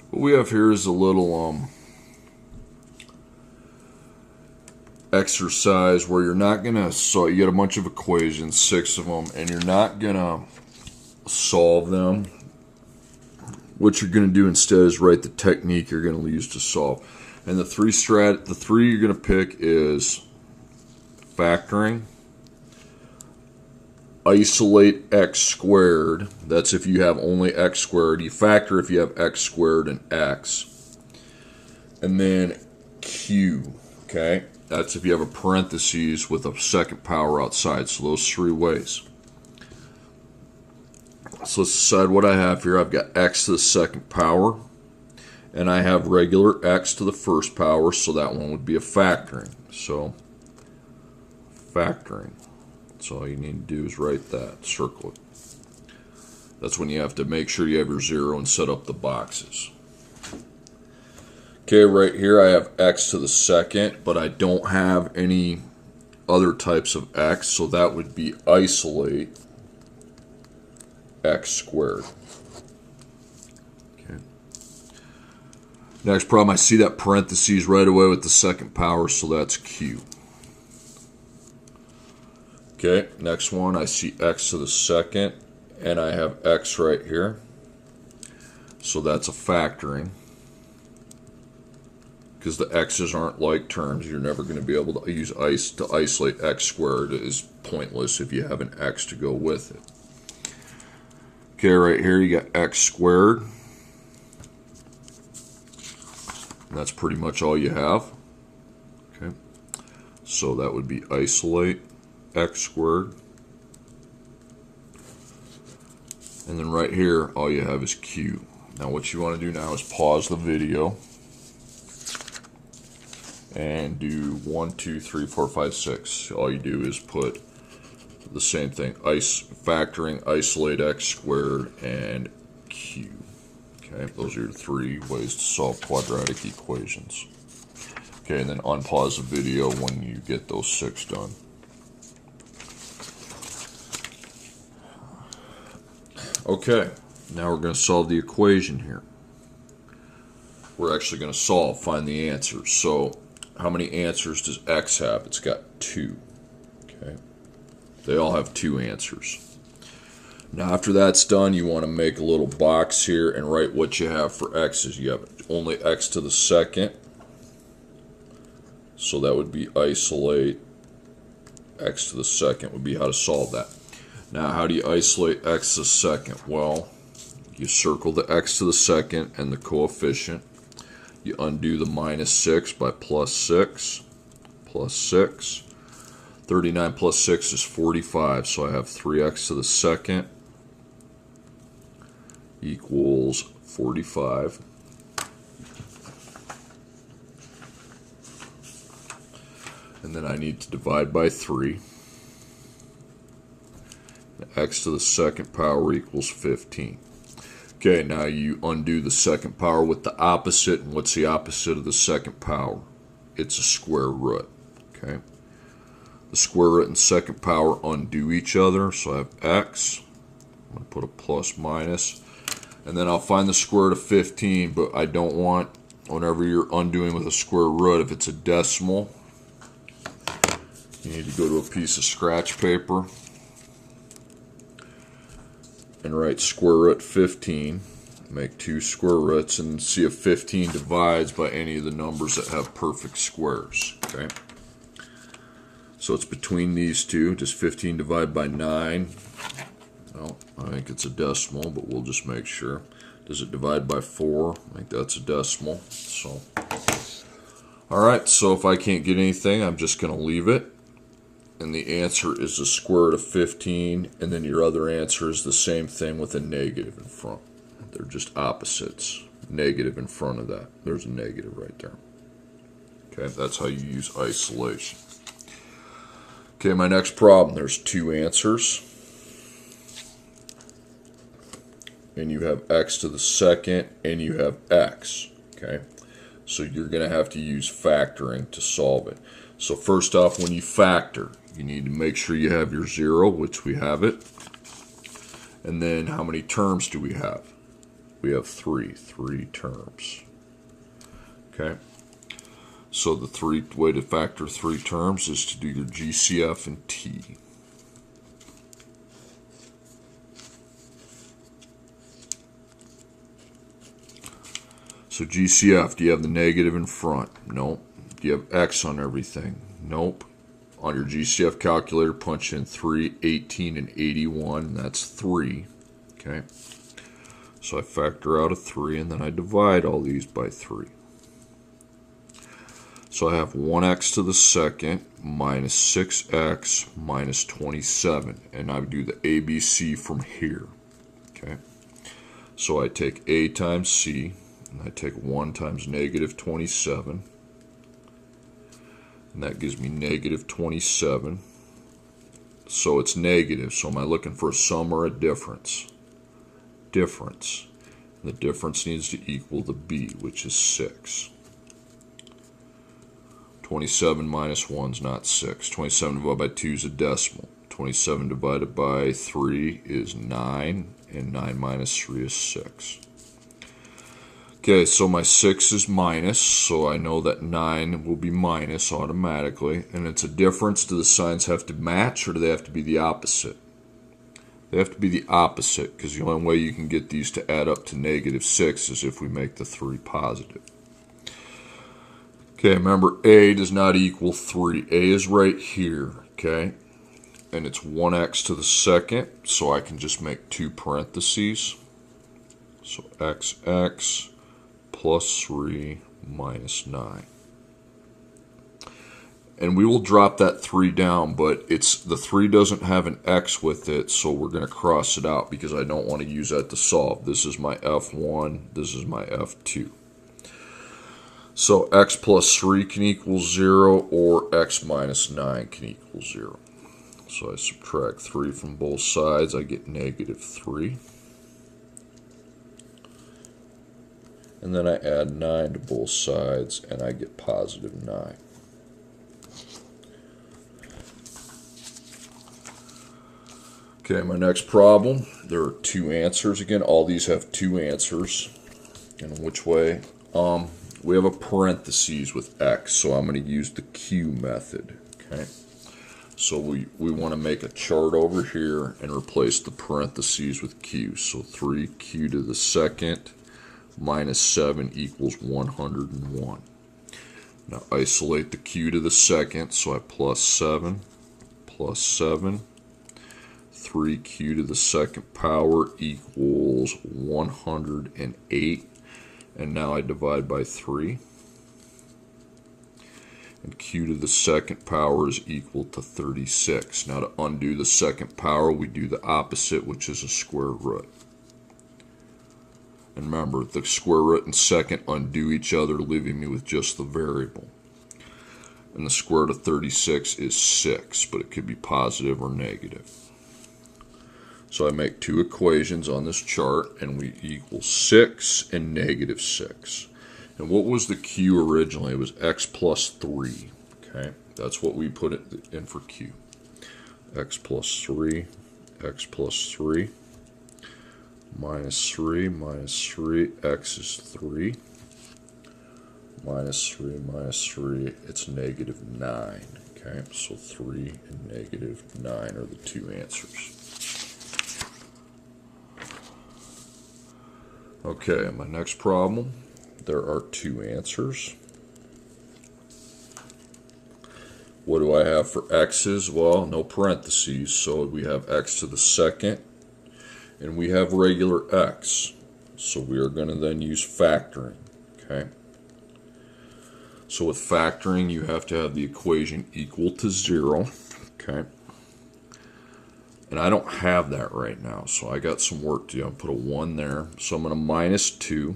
What we have here is a little exercise where you're not gonna you get a bunch of equations, 6 of them, and you're not gonna solve them. What you're gonna do instead is write the technique you're gonna use to solve. And the three you're gonna pick is factoring, isolate x squared. That's if you have only x squared. You factor if you have x squared and x. And then q, okay? That's if you have a parentheses with a second power outside. So those 3 ways. So let's decide what I have here. I've got x to the second power. And I have regular x to the first power. So that one would be a factoring. So factoring. So all you need to do is write that. Circle it. That's when you have to make sure you have your 0 and set up the boxes. Okay, right here I have x to the second, but I don't have any other types of x, so that would be isolate x squared. Okay. Next problem, I see that parentheses right away with the second power, so that's q. Okay, next one, I see x to the second, and I have x right here, so that's a factoring. Because the x's aren't like terms, you're never going to be able to use to isolate x squared. It is pointless if you have an x to go with it. Okay, right here you got x squared. And that's pretty much all you have. Okay, so that would be isolate x squared. And then right here, all you have is q. Now what you want to do now is pause the video and do 1, 2, 3, 4, 5, 6. All you do is put the same thing, factoring, isolate x squared, and q. Okay, those are your 3 ways to solve quadratic equations. Okay, and then unpause the video when you get those 6 done. Okay, now we're going to solve the equation here. We're actually going to find the answers. So how many answers does x have? It's got 2. Okay, they all have 2 answers. Now after that's done, you want to make a little box here and write what you have for x's. You have only x to the second, so that would be isolate x to the second would be how to solve that. Now how do you isolate x to the second? Well, you circle the x to the second and the coefficient. You undo the minus 6 by plus 6. Plus 6. 39 plus 6 is 45. So I have 3x to the second equals 45. And then I need to divide by 3. X to the second power equals 15. Okay, now you undo the second power with the opposite. And what's the opposite of the second power? It's a square root. Okay, the square root and second power undo each other. So I have x. I'm going to put a plus minus. And then I'll find the square root of 15. But I don't want, whenever you're undoing with a square root, if it's a decimal, you need to go to a piece of scratch paper and write square root 15, make 2 square roots, and see if 15 divides by any of the numbers that have perfect squares. Okay, so it's between these two. Does 15 divide by 9? No, I think it's a decimal, but we'll just make sure. Does it divide by 4? I think that's a decimal. So, alright, so if I can't get anything, I'm just going to leave it. And the answer is the square root of 15, and then your other answer is the same thing with a negative in front. They're just opposites. Negative in front of that. There's a negative right there. Okay, that's how you use isolation. Okay, my next problem, there's 2 answers. And you have x to the second, and you have x. Okay, so you're going to have to use factoring to solve it. So first off, when you factor, you need to make sure you have your 0, which we have it. And then how many terms do we have? we have three terms. Okay, so the way to factor 3 terms is to do your GCF and T. So GCF, do you have the negative in front? Nope. Do you have X on everything? Nope. On your GCF calculator, punch in 3, 18, and 81, and that's 3. Okay. So I factor out a 3, and then I divide all these by 3. So I have 1x to the second minus 6x minus 27, and I do the ABC from here. Okay. So I take A times C, and I take 1 times negative 27, and that gives me negative 27. So it's negative, so am I looking for a sum or a difference? Difference. And the difference needs to equal the B, which is 6. 27 minus 1 is not 6. 27 divided by 2 is a decimal. 27 divided by 3 is 9, and 9 minus 3 is 6. Okay, so my 6 is minus, so I know that 9 will be minus automatically. And it's a difference. Do the signs have to match, or do they have to be the opposite? They have to be the opposite, because the only way you can get these to add up to negative 6 is if we make the 3 positive. Okay, remember A does not equal 3. A is right here, okay? And it's 1x to the second, so I can just make 2 parentheses. So xx plus 3 minus 9. And we will drop that 3 down, but the 3 doesn't have an x with it, so we're going to cross it out because I don't want to use that to solve. This is my f1, this is my f2. So x plus 3 can equal 0, or x minus 9 can equal 0. So I subtract 3 from both sides, I get negative 3. And then I add 9 to both sides, and I get positive 9. Okay, my next problem, there are 2 answers. Again, all these have 2 answers. And which way? We have a parentheses with x, so I'm going to use the Q method. Okay, so we want to make a chart over here and replace the parentheses with Q. So 3q to the second minus 7 equals 101. Now isolate the q to the second, so I plus 7, 3q to the second power equals 108. And now I divide by 3. And q to the second power is equal to 36. Now to undo the second power, we do the opposite, which is a square root. And remember, the square root and second undo each other, leaving me with just the variable. And the square root of 36 is 6, but it could be positive or negative. So I make 2 equations on this chart, and we equal 6 and negative 6. And what was the q originally? It was x plus 3. Okay, that's what we put in for q. X plus 3, minus 3, minus 3, x is 3. Minus 3, it's negative 9. Okay, so 3 and negative 9 are the 2 answers. Okay, my next problem, there are 2 answers. What do I have for x's? Well, no parentheses, so we have x to the second, and we have regular x. So we are going to then use factoring, okay? So with factoring, you have to have the equation equal to 0, okay? And I don't have that right now, so I got some work to do. I'll put a 1 there. So I'm going to minus 2.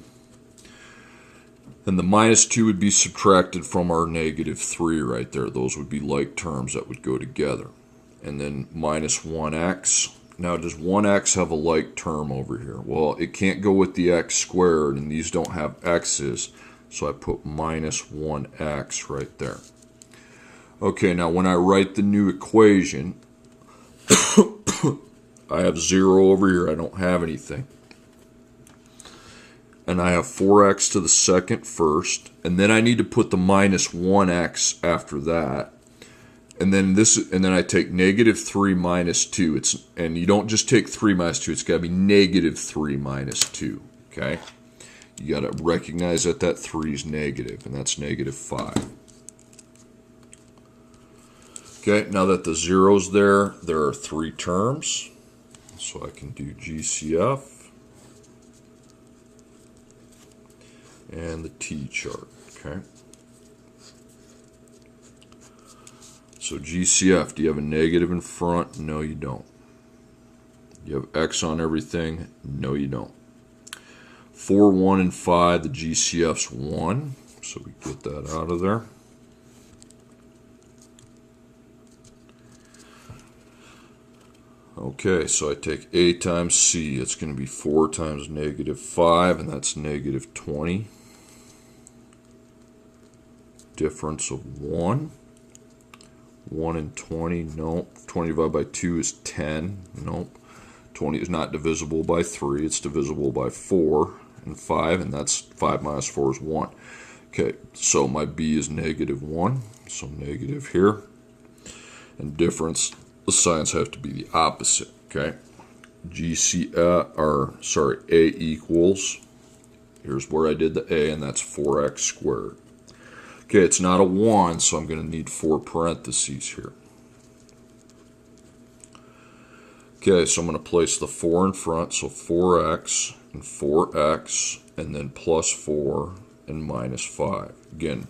And the minus 2 would be subtracted from our negative 3 right there. Those would be like terms that would go together. And then minus 1x. Now, does 1x have a like term over here? Well, it can't go with the x squared, and these don't have x's. So I put minus 1x right there. Okay, now when I write the new equation, I have 0 over here. I don't have anything. and I have 4x to the second first, and then I need to put the minus 1x after that. And then I take negative 3 minus 2. And you don't just take 3 minus 2, it's got to be negative 3 minus 2. Okay? You got to recognize that that 3 is negative, and that's negative 5. Okay, now that the zero's there are 3 terms. So I can do GCF and the T-chart. Okay. So GCF, do you have a negative in front? No, you don't. You have X on everything? No, you don't. 4, 1, and 5, the GCF's 1. So we get that out of there. Okay, so I take A times C. It's going to be 4 times negative 5, and that's negative 20. Difference of 1. 1 and 20, nope. 20 divided by 2 is 10, nope. 20 is not divisible by 3, it's divisible by 4 and 5, and that's 5 minus 4 is 1. Okay, so my B is negative 1, so negative here. And difference, the signs have to be the opposite, okay? A equals, here's where I did the A, and that's 4x squared. Okay, it's not a 1, so I'm going to need 4 parentheses here. Okay, so I'm going to place the 4 in front, so 4x and 4x, and then plus 4 and minus 5. Again,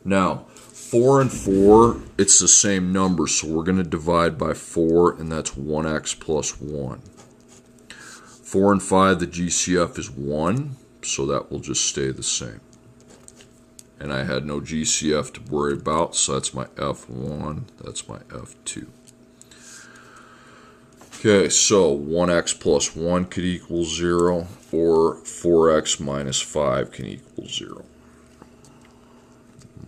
now 4 and 4, it's the same number, so we're going to divide by 4, and that's 1x plus 1. 4 and 5, the GCF is 1, so that will just stay the same. And I had no GCF to worry about, so that's my F1, that's my F2. Okay, so 1x plus 1 could equal 0, or 4x minus 5 can equal 0.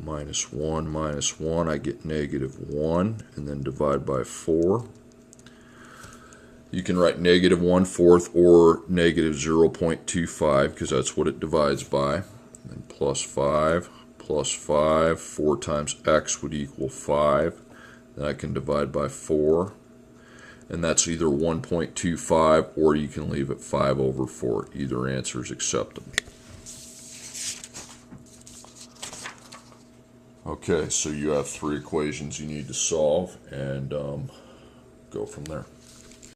Minus 1, I get negative 1, and then divide by 4. You can write negative 1/4 or negative 0.25, because that's what it divides by. And then plus 5. 4 times x would equal 5. Then I can divide by 4. And that's either 1.25 or you can leave it 5 over 4. Either answer is acceptable. Okay, so you have 3 equations you need to solve, and go from there.